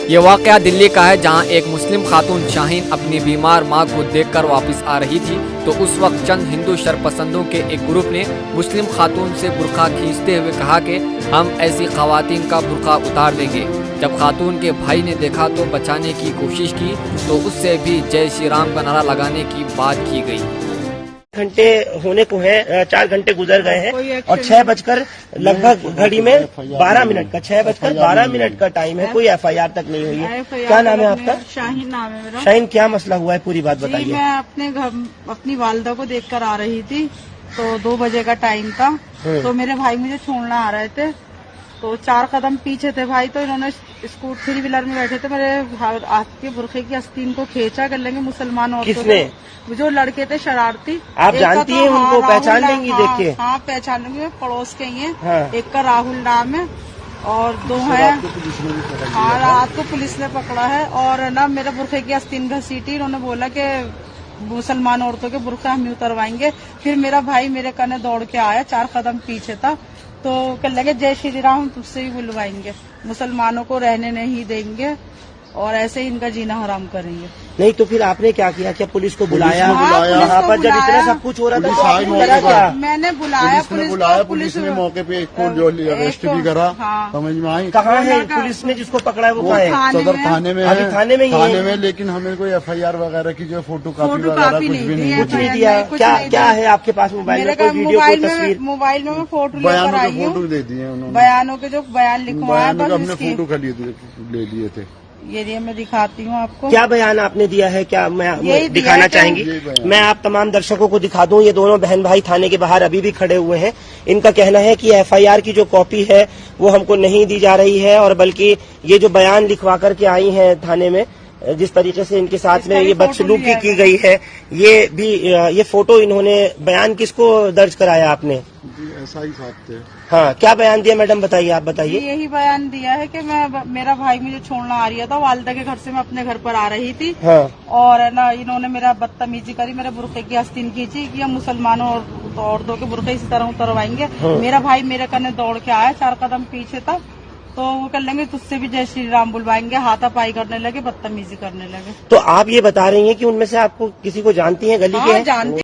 ये वाकया दिल्ली का है, जहां एक मुस्लिम खातून शाहीन अपनी बीमार मां को देखकर वापस आ रही थी तो उस वक्त चंद हिंदू शरपसंदों के एक ग्रुप ने मुस्लिम खातून से बुर्का खींचते हुए कहा कि हम ऐसी खवातीन का बुर्का उतार देंगे। जब खातून के भाई ने देखा तो बचाने की कोशिश की तो उससे भी जय श्री राम का नारा लगाने की बात की गई। घंटे होने को है, 4 घंटे गुजर गए हैं और 6 बजकर लगभग घड़ी में 12 मिनट का 6 बजकर 12 मिनट का टाइम है, कोई एफआईआर तक नहीं हुई है। क्या नाम है आपका? शाहीन नाम है मेरा। शाहीन, क्या मसला हुआ है, पूरी बात बताइए। मैं अपने घर अपनी वालदा को देखकर आ रही थी तो 2 बजे का टाइम था, तो मेरे भाई मुझे छोड़ना आ रहे थे तो 4 कदम पीछे थे भाई, तो इन्होंने स्कूटर 3 व्हीलर में बैठे थे, मेरे हाथ के बुरखे की आस्तीन को खींचा कर लेंगे मुसलमान औरतों। किसने? जो लड़के थे शरारती। आप जानती हैं उनको? पहचान लेंगी देख के? हाँ पहचान लेंगे, पड़ोस के ही है। हाँ। एक का राहुल नाम है और 2 है। हाँ, रात को पुलिस ने पकड़ा है और ना मेरे बुरखे की आस्तीन घसीटी। इन्होंने बोला कि मुसलमान औरतों के बुरखा हम उतरवाएंगे। फिर मेरा भाई मेरे कने दौड़ के आया, 4 कदम पीछे था, तो कह लगे जय श्री राम, हम तुझसे ही बुलवाएंगे, मुसलमानों को रहने नहीं देंगे और ऐसे ही इनका जीना हराम करेंगे। नहीं तो फिर आपने क्या किया? क्या पुलिस को बुलाया? यहाँ पर जब इतना सब कुछ हो रहा था तो आपने करा क्या? मैंने बुलाया पुलिस ने मौके पे एक को जो अरेस्ट भी करा। हाँ। समझ में आई? कहाँ है पुलिस ने जिसको पकड़ा है? वो कहाँ है? सदर थाने में अभी है। थाने में, लेकिन हमें कोई एफआईआर वगैरह की जो फोटो कॉपी वगैरह कुछ भी नहीं कुछ नहीं दिया। क्या है आपके पास मोबाइल में? कोई वीडियो, कोई तस्वीर? मोबाइल में मैं फोटो बयानों लेकर आई के हूँ। फोटो दे दिए उन्होंने, बयानों के जो बयान लिखवाए बयानों के बस अपने उसकी। फोटो ले लिए थे। ये मैं दिखाती हूँ आपको। क्या बयान आपने दिया है? क्या मैं यही दिखाना दिया चाहेंगी? है। मैं आप तमाम दर्शकों को दिखा दूं। ये दोनों बहन भाई थाने के बाहर अभी भी खड़े हुए हैं। इनका कहना है कि एफआईआर की जो कॉपी है वो हमको नहीं दी जा रही है और बल्कि ये जो बयान लिखवा करके आई हैं थाने में, जिस तरीके से इनके साथ में ये बदसलूकी की गई है, ये फोटो इन्होंने, बयान किसको दर्ज कराया आपने? ऐसा ही साथ थे। हाँ, क्या बयान दिया मैडम, बताइए, आप बताइए। यही बयान दिया है कि मेरा भाई मुझे छोड़ना आ रहा था वालदा के घर से, मैं अपने घर पर आ रही थी। हाँ। और ना इन्होंने मेरा बदतमीजी करी, मेरे बुरखे की आस्तीन खींची कि हम मुसलमानों और औरतों के बुरखे इसी तरह उतरवाएंगे। हाँ। मेरा भाई मेरे कने दौड़ के आया, 4 कदम पीछे था, तो वो कर लेंगे तुझसे भी जय श्री राम बुलवाएंगे, हाथापाई करने लगे, बदतमीजी करने लगे। तो आप ये बता रही हैं कि उनमें से आपको किसी को जानती हैं, गली के हैं? जानती